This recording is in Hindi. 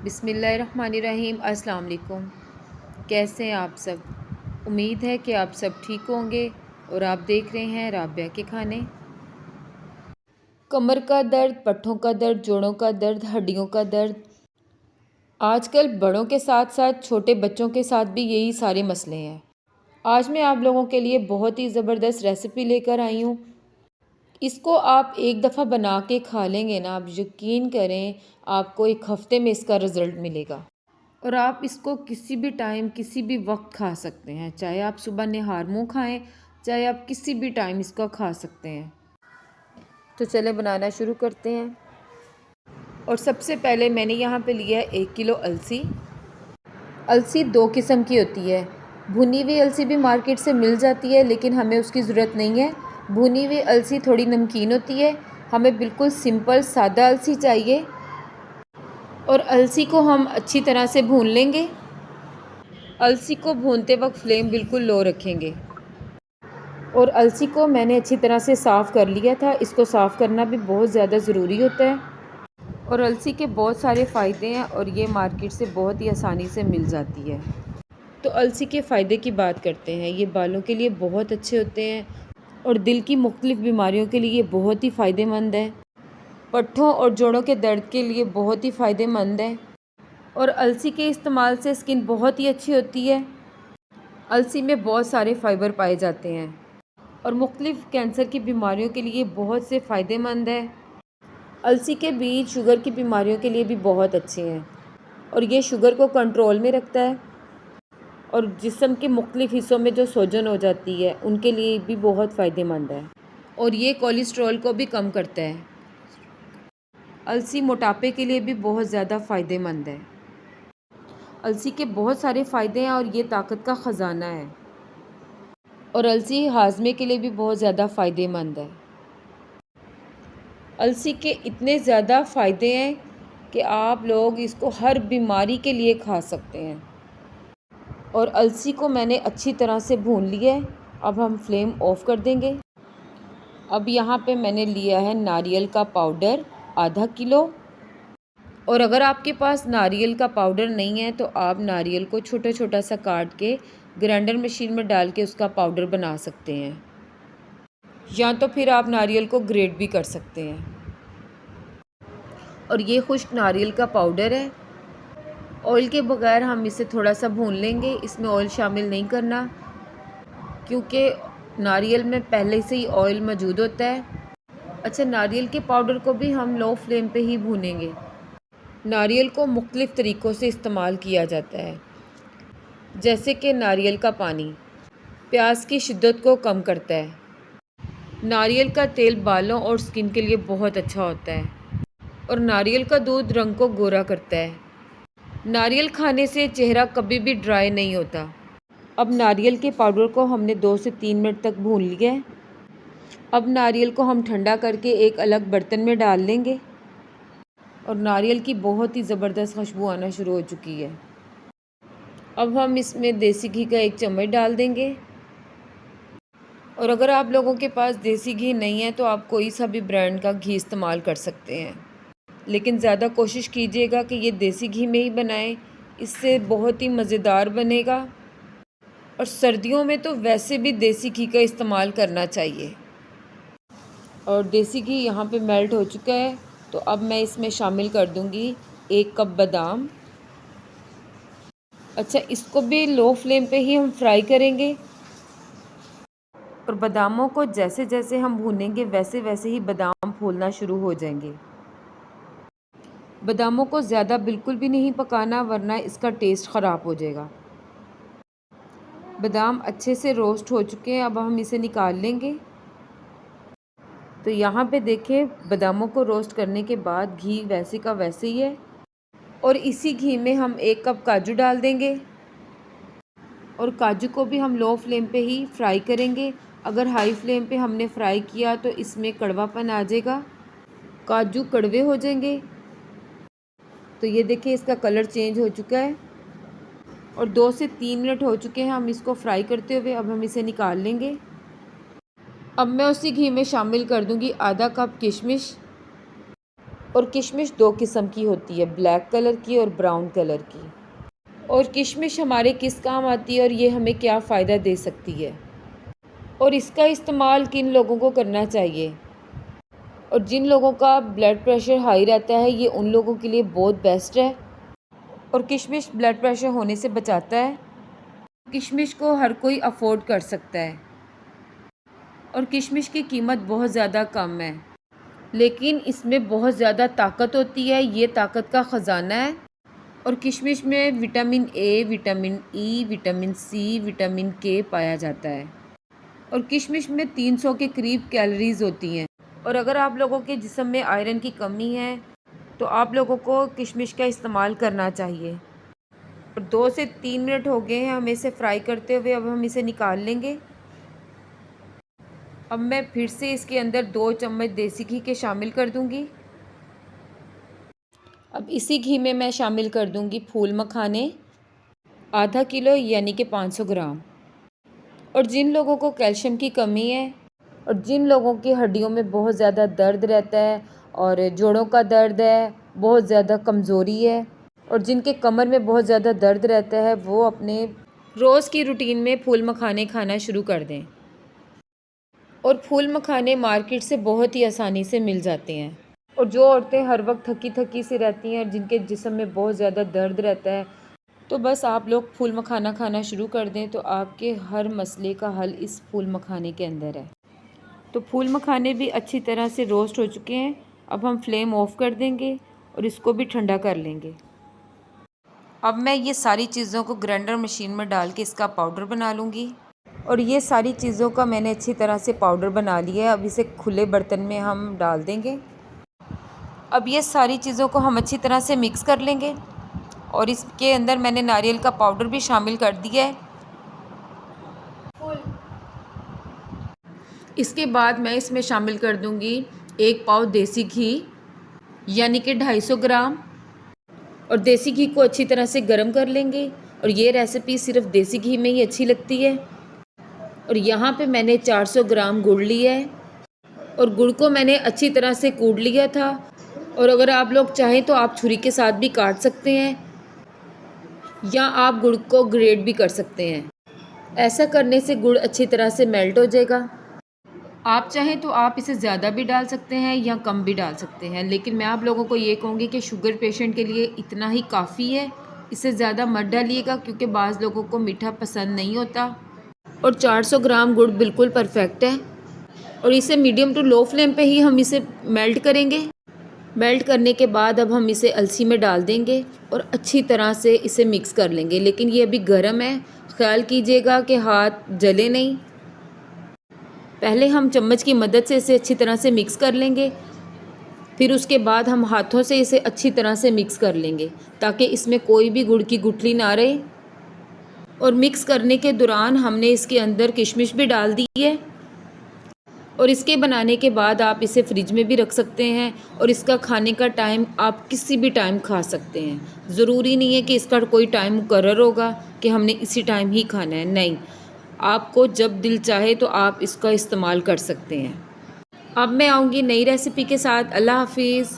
बिस्मिल्लाहिर्रहमानिर्रहीम। अस्सलाम वालेकुम। कैसे हैं आप सब? उम्मीद है कि आप सब ठीक होंगे और आप देख रहे हैं राबिया के खाने। कमर का दर्द, पट्ठों का दर्द, जोड़ों का दर्द, हड्डियों का दर्द, आजकल बड़ों के साथ साथ छोटे बच्चों के साथ भी यही सारे मसले हैं। आज मैं आप लोगों के लिए बहुत ही ज़बरदस्त रेसिपी लेकर आई हूँ। इसको आप एक दफ़ा बना के खा लेंगे ना, आप यकीन करें आपको एक हफ़्ते में इसका रिज़ल्ट मिलेगा। और आप इसको किसी भी टाइम किसी भी वक्त खा सकते हैं, चाहे आप सुबह निहार मुँह खाएं, चाहे आप किसी भी टाइम इसको खा सकते हैं। तो चलें बनाना शुरू करते हैं। और सबसे पहले मैंने यहाँ पे लिया है 1 किलो अलसी। अलसी दो किस्म की होती है। भुनी हुई अलसी भी मार्केट से मिल जाती है, लेकिन हमें उसकी ज़रूरत नहीं है। भुनी हुई अलसी थोड़ी नमकीन होती है, हमें बिल्कुल सिंपल सादा अलसी चाहिए। और अलसी को हम अच्छी तरह से भून लेंगे। अलसी को भूनते वक्त फ्लेम बिल्कुल लो रखेंगे। और अलसी को मैंने अच्छी तरह से साफ़ कर लिया था। इसको साफ़ करना भी बहुत ज़्यादा ज़रूरी होता है। और अलसी के बहुत सारे फ़ायदे हैं और ये मार्केट से बहुत ही आसानी से मिल जाती है। तो अलसी के फ़ायदे की बात करते हैं। ये बालों के लिए बहुत अच्छे होते हैं और दिल की मुख्तलिफ़ बीमारियों के लिए ये बहुत ही फ़ायदेमंद है। पट्ठों और जोड़ों के दर्द के लिए बहुत ही फ़ायदेमंद है। और अलसी के इस्तेमाल से स्किन बहुत ही अच्छी होती है। अलसी में बहुत सारे फ़ाइबर पाए जाते हैं और मुख्तलिफ़ कैंसर की बीमारियों के लिए बहुत से फ़ायदेमंद है। अलसी के बीज शुगर की बीमारियों के लिए भी बहुत अच्छे हैं और ये शुगर को कंट्रोल में रखता है। और जिस्म के मुख्तलिफ़ हिस्सों में जो सूजन हो जाती है उनके लिए भी बहुत फ़ायदेमंद है। और ये कोलेस्ट्रॉल को भी कम करता है। अलसी मोटापे के लिए भी बहुत ज़्यादा फ़ायदेमंद है। अलसी के बहुत सारे फ़ायदे हैं और ये ताकत का ख़जाना है। और अलसी हाजमे के लिए भी बहुत ज़्यादा फ़ायदेमंद है। अलसी के इतने ज़्यादा फ़ायदे हैं कि आप लोग इसको हर बीमारी के लिए खा सकते हैं। और अलसी को मैंने अच्छी तरह से भून लिया है। अब हम फ्लेम ऑफ़ कर देंगे। अब यहाँ पे मैंने लिया है नारियल का पाउडर आधा किलो। और अगर आपके पास नारियल का पाउडर नहीं है तो आप नारियल को छोटा छोटा सा काट के ग्राइंडर मशीन में डाल के उसका पाउडर बना सकते हैं, या तो फिर आप नारियल को ग्रेट भी कर सकते हैं। और ये खुश्क नारियल का पाउडर है। ऑयल के बगैर हम इसे थोड़ा सा भून लेंगे। इसमें ऑयल शामिल नहीं करना क्योंकि नारियल में पहले से ही ऑयल मौजूद होता है। अच्छा, नारियल के पाउडर को भी हम लो फ्लेम पे ही भूनेंगे। नारियल को मुख्तलिफ़ तरीक़ों से इस्तेमाल किया जाता है, जैसे कि नारियल का पानी प्यास की शिद्दत को कम करता है। नारियल का तेल बालों और स्किन के लिए बहुत अच्छा होता है। और नारियल का दूध रंग को गोरा करता है। नारियल खाने से चेहरा कभी भी ड्राई नहीं होता। अब नारियल के पाउडर को हमने 2 से 3 मिनट तक भून लिया है। अब नारियल को हम ठंडा करके एक अलग बर्तन में डाल लेंगे। और नारियल की बहुत ही ज़बरदस्त खुशबू आना शुरू हो चुकी है। अब हम इसमें देसी घी का 1 चम्मच डाल देंगे। और अगर आप लोगों के पास देसी घी नहीं है तो आप कोई सा भी ब्रांड का घी इस्तेमाल कर सकते हैं, लेकिन ज़्यादा कोशिश कीजिएगा कि ये देसी घी में ही बनाएं। इससे बहुत ही मज़ेदार बनेगा। और सर्दियों में तो वैसे भी देसी घी का इस्तेमाल करना चाहिए। और देसी घी यहाँ पे मेल्ट हो चुका है, तो अब मैं इसमें शामिल कर दूँगी 1 कप बादाम। अच्छा, इसको भी लो फ्लेम पे ही हम फ्राई करेंगे। और बादामों को जैसे जैसे हम भूनेंगे वैसे वैसे ही बादाम फूलना शुरू हो जाएंगे। बादामों को ज़्यादा बिल्कुल भी नहीं पकाना, वरना इसका टेस्ट ख़राब हो जाएगा। बादाम अच्छे से रोस्ट हो चुके हैं, अब हम इसे निकाल लेंगे। तो यहाँ पे देखें, बादामों को रोस्ट करने के बाद घी वैसे का वैसे ही है। और इसी घी में हम 1 कप काजू डाल देंगे। और काजू को भी हम लो फ्लेम पे ही फ्राई करेंगे। अगर हाई फ्लेम पे हमने फ्राई किया तो इसमें कड़वापन आ जाएगा, काजू कड़वे हो जाएंगे। तो ये देखिए, इसका कलर चेंज हो चुका है और 2 से 3 मिनट हो चुके हैं हम इसको फ्राई करते हुए। अब हम इसे निकाल लेंगे। अब मैं उसी घी में शामिल कर दूंगी आधा कप किशमिश। और किशमिश दो किस्म की होती है, ब्लैक कलर की और ब्राउन कलर की। और किशमिश हमारे किस काम आती है और ये हमें क्या फ़ायदा दे सकती है, और इसका इस्तेमाल किन लोगों को करना चाहिए। और जिन लोगों का ब्लड प्रेशर हाई रहता है, ये उन लोगों के लिए बहुत बेस्ट है। और किशमिश ब्लड प्रेशर होने से बचाता है। किशमिश को हर कोई अफोर्ड कर सकता है और किशमिश की कीमत बहुत ज़्यादा कम है, लेकिन इसमें बहुत ज़्यादा ताकत होती है। ये ताकत का ख़जाना है। और किशमिश में vitamin A, vitamin E, vitamin C, vitamin K पाया जाता है। और किशमिश में 300 के करीब कैलोरीज़ होती हैं। और अगर आप लोगों के जिस्म में आयरन की कमी है तो आप लोगों को किशमिश का इस्तेमाल करना चाहिए। और 2 से 3 मिनट हो गए हैं हमें इसे फ्राई करते हुए। अब हम इसे निकाल लेंगे। अब मैं फिर से इसके अंदर 2 चम्मच देसी घी के शामिल कर दूंगी। अब इसी घी में मैं शामिल कर दूंगी फूल मखाने, आधा किलो यानी कि 500 ग्राम। और जिन लोगों को कैल्शियम की कमी है और जिन लोगों की हड्डियों में बहुत ज़्यादा दर्द रहता है और जोड़ों का दर्द है, बहुत ज़्यादा कमज़ोरी है, और जिनके कमर में बहुत ज़्यादा दर्द रहता है, वो अपने रोज़ की रूटीन में फूल मखाने खाना शुरू कर दें। और फूल मखाने मार्केट से बहुत ही आसानी से मिल जाते हैं। और जो औरतें हर वक्त थकी थकी सी रहती हैं और जिनके जिस्म में बहुत ज़्यादा दर्द रहता है, तो बस आप लोग फूल मखाना खाना शुरू कर दें तो आपके हर मसले का हल इस फूल मखाने के अंदर है। तो फूल मखाने भी अच्छी तरह से रोस्ट हो चुके हैं। अब हम फ्लेम ऑफ कर देंगे और इसको भी ठंडा कर लेंगे। अब मैं ये सारी चीज़ों को ग्राइंडर मशीन में डाल के इसका पाउडर बना लूँगी। और ये सारी चीज़ों का मैंने अच्छी तरह से पाउडर बना लिया है। अब इसे खुले बर्तन में हम डाल देंगे। अब ये सारी चीज़ों को हम अच्छी तरह से मिक्स कर लेंगे। और इसके अंदर मैंने नारियल का पाउडर भी शामिल कर दिया है। इसके बाद मैं इसमें शामिल कर दूंगी 1 पाव देसी घी यानी कि 250 ग्राम। और देसी घी को अच्छी तरह से गर्म कर लेंगे। और ये रेसिपी सिर्फ देसी घी में ही अच्छी लगती है। और यहाँ पे मैंने 400 ग्राम गुड़ लिया है और गुड़ को मैंने अच्छी तरह से कूट लिया था। और अगर आप लोग चाहें तो आप छुरी के साथ भी काट सकते हैं या आप गुड़ को ग्रेट भी कर सकते हैं। ऐसा करने से गुड़ अच्छी तरह से मेल्ट हो जाएगा। आप चाहें तो आप इसे ज़्यादा भी डाल सकते हैं या कम भी डाल सकते हैं, लेकिन मैं आप लोगों को ये कहूँगी कि शुगर पेशेंट के लिए इतना ही काफ़ी है। इससे ज़्यादा मत डालिएगा क्योंकि बाज़ लोगों को मीठा पसंद नहीं होता। और 400 ग्राम गुड़ बिल्कुल परफेक्ट है। और इसे मीडियम टू लो फ्लेम पे ही हम इसे मेल्ट करेंगे। मेल्ट करने के बाद अब हम इसे अलसी में डाल देंगे और अच्छी तरह से इसे मिक्स कर लेंगे। लेकिन ये अभी गर्म है, ख्याल कीजिएगा कि हाथ जले नहीं। पहले हम चम्मच की मदद से इसे अच्छी तरह से मिक्स कर लेंगे, फिर उसके बाद हम हाथों से इसे अच्छी तरह से मिक्स कर लेंगे ताकि इसमें कोई भी गुड़ की गुठली ना रहे। और मिक्स करने के दौरान हमने इसके अंदर किशमिश भी डाल दी है। और इसके बनाने के बाद आप इसे फ्रिज में भी रख सकते हैं और इसका खाने का टाइम आप किसी भी टाइम खा सकते हैं। ज़रूरी नहीं है कि इसका कोई टाइम मुकर्रर होगा कि हमने इसी टाइम ही खाना है, नहीं, आपको जब दिल चाहे तो आप इसका इस्तेमाल कर सकते हैं। अब मैं आऊँगी नई रेसिपी के साथ। अल्लाह हाफिज़।